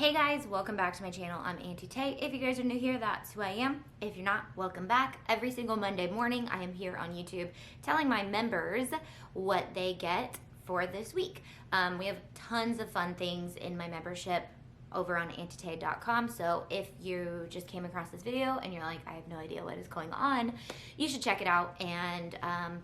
Hey guys, welcome back to my channel. I'm Auntie Tay. If you guys are new here, that's who I am. If you're not, welcome back. Every single Monday morning, I am here on YouTube telling my members what they get for this week. We have tons of fun things in my membership over on auntietay.com. So if you just came across this video and you're like, I have no idea what is going on, you should check it out and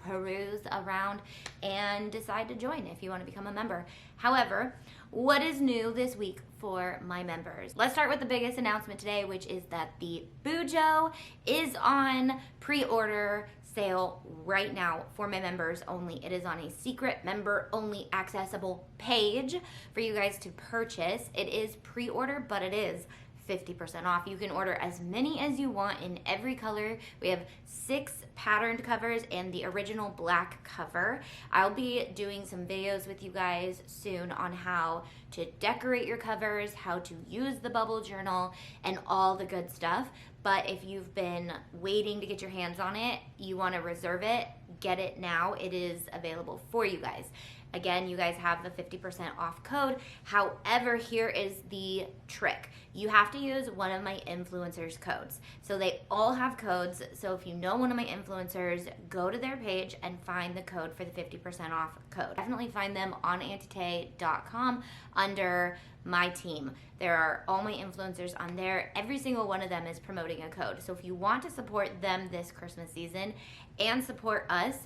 peruse around and decide to join if you want to become a member. However, what is new this week for my members? Let's start with the biggest announcement today, which is that the Bujo is on pre-order sale right now for my members only. It is on a secret member only accessible page for you guys to purchase. It is pre-order, but it is 50% off. You can order as many as you want in every color. We have 6 patterned covers and the original black cover. I'll be doing some videos with you guys soon on how to decorate your covers, how to use the bubble journal, and all the good stuff. But if you've been waiting to get your hands on it, you want to reserve it, get it now. It is available for you guys. Again, you guys have the 50% off code. However, here is the trick. You have to use one of my influencers' codes. So they all have codes. So if you know one of my influencers, go to their page and find the code for the 50% off code. Definitely find them on auntietay.com under my team. There are all my influencers on there. Every single one of them is promoting a code. So if you want to support them this Christmas season and support us,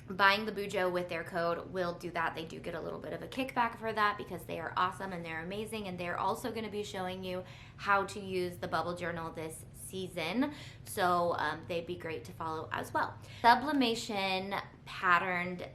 buying the Bujo with their code will do that. They do get a little bit of a kickback for that because they are awesome and they're amazing, and they're also going to be showing you how to use the bubble journal this season, so they'd be great to follow as well. Sublimation patterned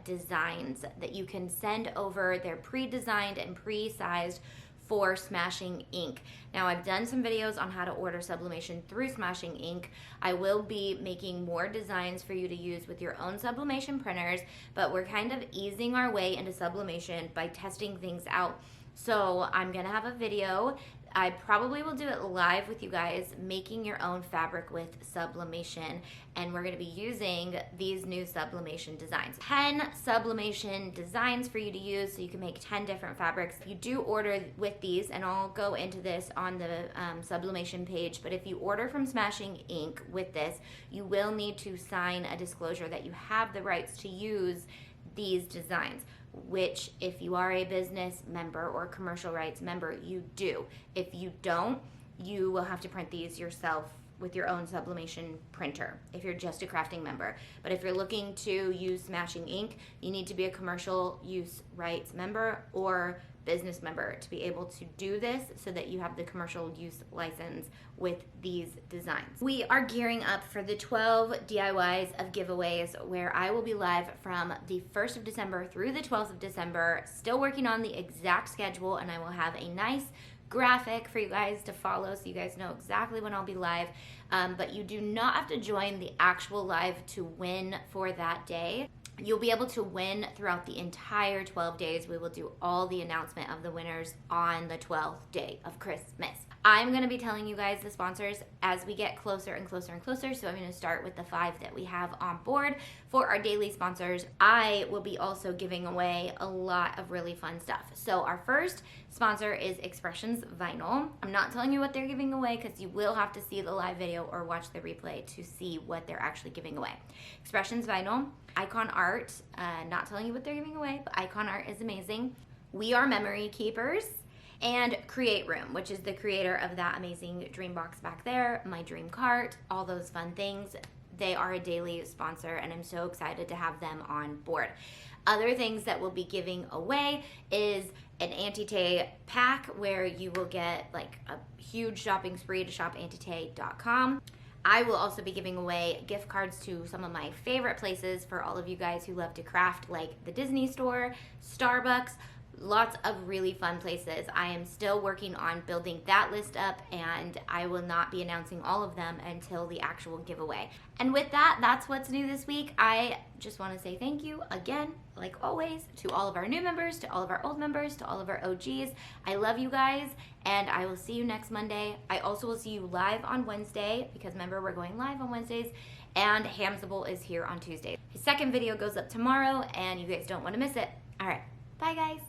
designs that you can send over. They're pre-designed and pre-sized for Smashing Ink. Now, I've done some videos on how to order sublimation through Smashing Ink. I will be making more designs for you to use with your own sublimation printers, but we're kind of easing our way into sublimation by testing things out. So I'm gonna have a video. I probably will do it live with you guys, making your own fabric with sublimation, and we're gonna be using these new sublimation designs. 10 sublimation designs for you to use, so you can make 10 different fabrics. You do order with these, and I'll go into this on the sublimation page, but if you order from Smashing Ink with this, you will need to sign a disclosure that you have the rights to use these designs, which if you are a business member or commercial rights member, you do. If you don't, you will have to print these yourself with your own sublimation printer if you're just a crafting member. But if you're looking to use Smashing Ink, you need to be a commercial use rights member or business member to be able to do this, so that you have the commercial use license with these designs. We are gearing up for the 12 DIYs of giveaways, where I will be live from the 1st of December through the 12th of December, still working on the exact schedule, and I will have a nice graphic for you guys to follow so you guys know exactly when I'll be live. But you do not have to join the actual live to win for that day. You'll be able to win throughout the entire 12 days. We will do all the announcement of the winners on the 12th day of Christmas. I'm going to be telling you guys the sponsors as we get closer and closer and closer. So I'm going to start with the 5 that we have on board for our daily sponsors. I will be also giving away a lot of really fun stuff. So our first sponsor is Expressions Vinyl. I'm not telling you what they're giving away because you will have to see the live video or watch the replay to see what they're actually giving away. Expressions Vinyl, Icon Art, not telling you what they're giving away, but Icon Art is amazing. We Are Memory Keepers, and Create Room, which is the creator of that amazing dream box back there, my dream cart, all those fun things. They are a daily sponsor, and I'm so excited to have them on board. Other things that we'll be giving away is an Auntie Tay pack, where you will get like a huge shopping spree to shop auntietay.com. I will also be giving away gift cards to some of my favorite places for all of you guys who love to craft, like the Disney Store, Starbucks, lots of really fun places. I am still working on building that list up, and I will not be announcing all of them until the actual giveaway. And with that, that's what's new this week. I just want to say thank you again, like always, to all of our new members, to all of our old members, to all of our OGs. I love you guys, and I will see you next Monday. I also will see you live on Wednesday, because remember, we're going live on Wednesdays, and Hamsable is here on Tuesday. His second video goes up tomorrow, and you guys don't want to miss it. All right, bye guys.